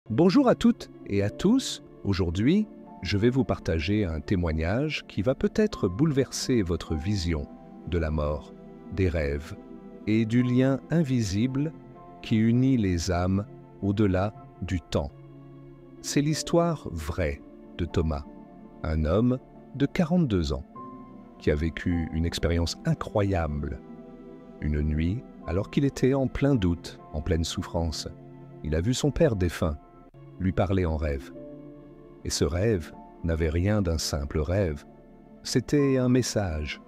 Bonjour à toutes et à tous. Aujourd'hui, je vais vous partager un témoignage qui va peut-être bouleverser votre vision de la mort, des rêves et du lien invisible qui unit les âmes au-delà du temps. C'est l'histoire vraie de Thomas, un homme de 42 ans qui a vécu une expérience incroyable. Une nuit, alors qu'il était en plein doute, en pleine souffrance, il a vu son père défunt lui parler en rêve. Et ce rêve n'avait rien d'un simple rêve. C'était un message,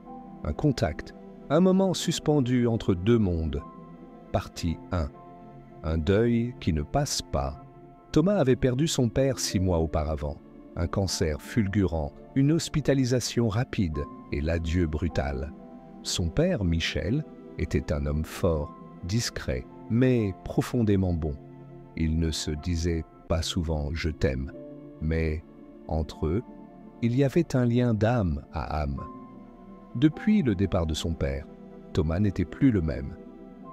un contact, un moment suspendu entre deux mondes. Partie 1. Un deuil qui ne passe pas. Thomas avait perdu son père 6 mois auparavant. Un cancer fulgurant, une hospitalisation rapide et l'adieu brutal. Son père, Michel, était un homme fort, discret, mais profondément bon. Il ne se disait pas souvent « je t'aime », mais entre eux, il y avait un lien d'âme à âme. Depuis le départ de son père, Thomas n'était plus le même.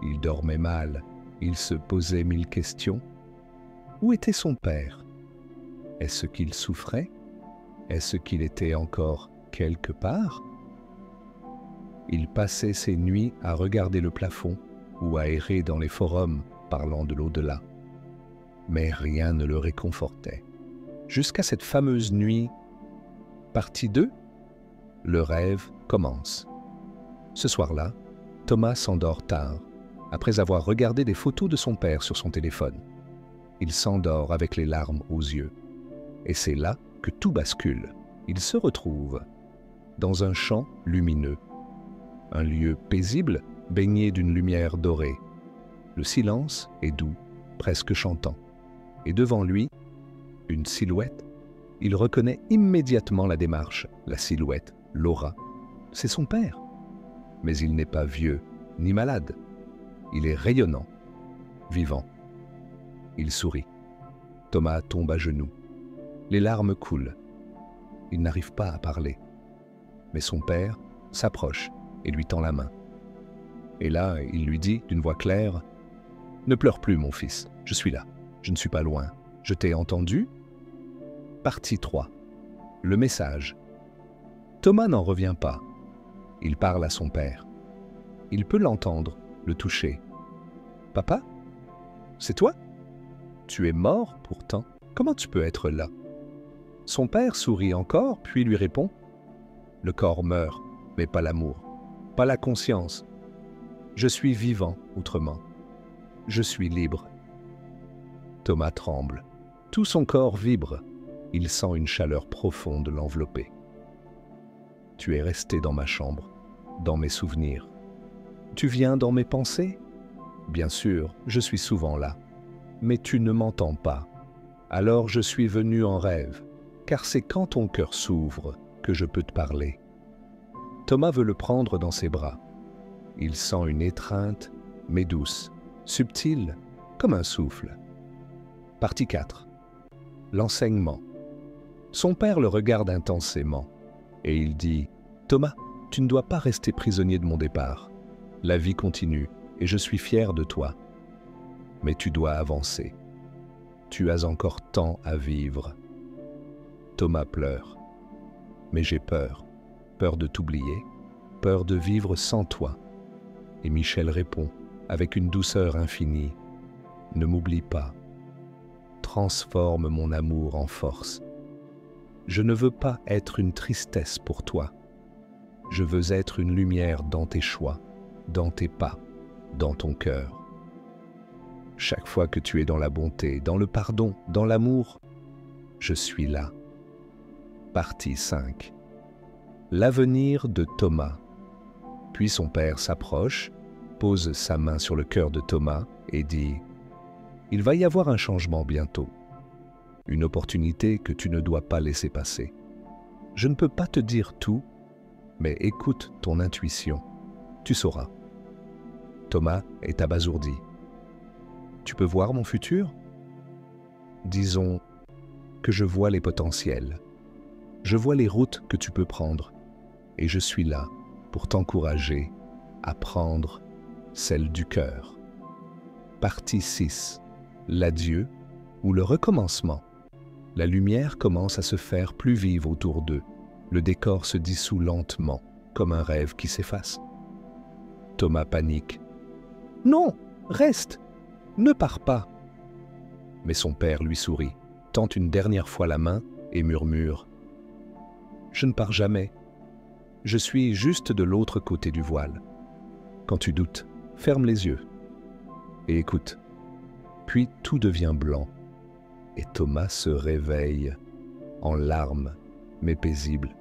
Il dormait mal, il se posait 1000 questions. Où était son père? Est-ce qu'il souffrait? Est-ce qu'il était encore quelque part? Il passait ses nuits à regarder le plafond ou à errer dans les forums parlant de l'au-delà. Mais rien ne le réconfortait. Jusqu'à cette fameuse nuit, partie 2, le rêve commence. Ce soir-là, Thomas s'endort tard, après avoir regardé des photos de son père sur son téléphone. Il s'endort avec les larmes aux yeux. Et c'est là que tout bascule. Il se retrouve dans un champ lumineux, un lieu paisible baigné d'une lumière dorée. Le silence est doux, presque chantant. Et devant lui, une silhouette. Il reconnaît immédiatement la démarche, la silhouette, l'aura. C'est son père. Mais il n'est pas vieux, ni malade. Il est rayonnant, vivant. Il sourit. Thomas tombe à genoux. Les larmes coulent. Il n'arrive pas à parler. Mais son père s'approche et lui tend la main. Et là, il lui dit d'une voix claire « Ne pleure plus, mon fils, je suis là. Je ne suis pas loin. Je t'ai entendu ?» Partie 3. Le message. Thomas n'en revient pas. Il parle à son père. Il peut l'entendre, le toucher. « Papa? C'est toi? Tu es mort pourtant. Comment tu peux être là ?» Son père sourit encore, puis lui répond « Le corps meurt, mais pas l'amour, pas la conscience. Je suis vivant autrement. Je suis libre. » Thomas tremble. Tout son corps vibre. Il sent une chaleur profonde l'envelopper. « Tu es resté dans ma chambre, dans mes souvenirs. Tu viens dans mes pensées? Bien sûr, je suis souvent là. Mais tu ne m'entends pas. Alors je suis venu en rêve, car c'est quand ton cœur s'ouvre que je peux te parler. » Thomas veut le prendre dans ses bras. Il sent une étreinte, mais douce, subtile, comme un souffle. Partie 4. L'enseignement. Son père le regarde intensément et il dit « Thomas, tu ne dois pas rester prisonnier de mon départ. La vie continue et je suis fier de toi. Mais tu dois avancer. Tu as encore tant à vivre. » Thomas pleure. « Mais j'ai peur. Peur de t'oublier, peur de vivre sans toi. » Et Michel répond avec une douceur infinie « Ne m'oublie pas. Transforme mon amour en force. Je ne veux pas être une tristesse pour toi. Je veux être une lumière dans tes choix, dans tes pas, dans ton cœur. Chaque fois que tu es dans la bonté, dans le pardon, dans l'amour, je suis là. » Partie 5. L'avenir de Thomas. Puis son père s'approche, pose sa main sur le cœur de Thomas et dit « Il va y avoir un changement bientôt. Une opportunité que tu ne dois pas laisser passer. Je ne peux pas te dire tout, mais écoute ton intuition. Tu sauras. » Thomas est abasourdi. « Tu peux voir mon futur? Disons que je vois les potentiels. Je vois les routes que tu peux prendre. Et je suis là pour t'encourager à prendre celle du cœur. » Partie 6. L'adieu ou le recommencement. La lumière commence à se faire plus vive autour d'eux. Le décor se dissout lentement, comme un rêve qui s'efface. Thomas panique. « Non, reste! Ne pars pas !» Mais son père lui sourit, tente une dernière fois la main et murmure « Je ne pars jamais. Je suis juste de l'autre côté du voile. Quand tu doutes, ferme les yeux et écoute. » Puis tout devient blanc et Thomas se réveille, en larmes, mais paisible.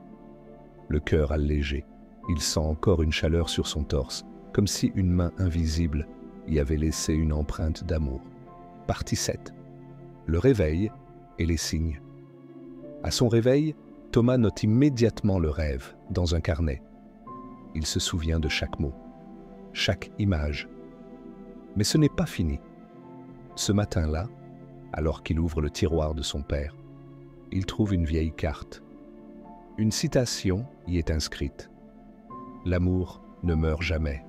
Le cœur allégé, il sent encore une chaleur sur son torse, comme si une main invisible y avait laissé une empreinte d'amour. Partie 7. Le réveil et les signes. À son réveil, Thomas note immédiatement le rêve dans un carnet. Il se souvient de chaque mot, chaque image. Mais ce n'est pas fini. Ce matin-là, alors qu'il ouvre le tiroir de son père, il trouve une vieille carte. Une citation y est inscrite. « L'amour ne meurt jamais ».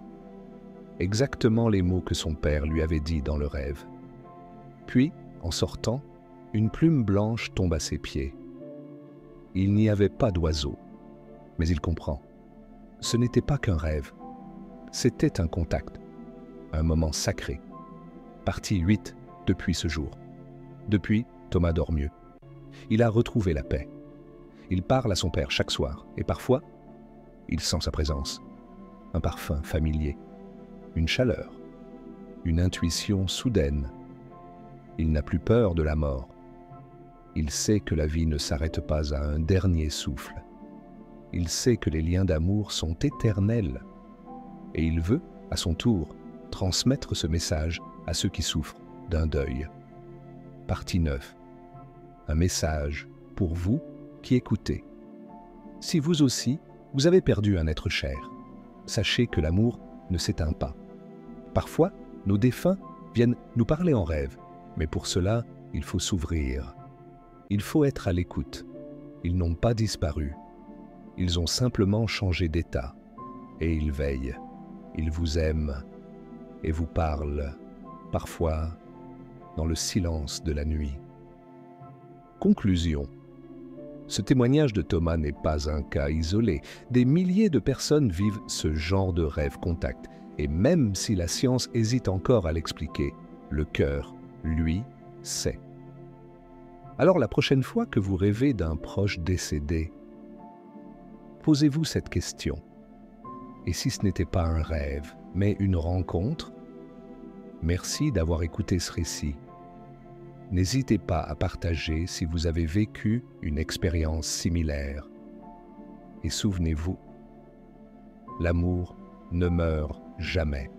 Exactement les mots que son père lui avait dit dans le rêve. Puis, en sortant, une plume blanche tombe à ses pieds. Il n'y avait pas d'oiseau, mais il comprend. Ce n'était pas qu'un rêve, c'était un contact, un moment sacré. Partie 8 depuis ce jour. Depuis, Thomas dort mieux. Il a retrouvé la paix. Il parle à son père chaque soir, et parfois, il sent sa présence. Un parfum familier, une chaleur, une intuition soudaine. Il n'a plus peur de la mort. Il sait que la vie ne s'arrête pas à un dernier souffle. Il sait que les liens d'amour sont éternels. Et il veut, à son tour, transmettre ce message à ceux qui souffrent d'un deuil. Partie 9. Un message pour vous qui écoutez. Si vous aussi, vous avez perdu un être cher, sachez que l'amour ne s'éteint pas. Parfois, nos défunts viennent nous parler en rêve, mais pour cela, il faut s'ouvrir. Il faut être à l'écoute. Ils n'ont pas disparu. Ils ont simplement changé d'état. Et ils veillent. Ils vous aiment et vous parlent, parfois dans le silence de la nuit. Conclusion. Ce témoignage de Thomas n'est pas un cas isolé. Des milliers de personnes vivent ce genre de rêve contact. Et même si la science hésite encore à l'expliquer, le cœur, lui, sait. Alors la prochaine fois que vous rêvez d'un proche décédé, posez-vous cette question. Et si ce n'était pas un rêve, mais une rencontre? Merci d'avoir écouté ce récit. N'hésitez pas à partager si vous avez vécu une expérience similaire. Et souvenez-vous, l'amour ne meurt jamais.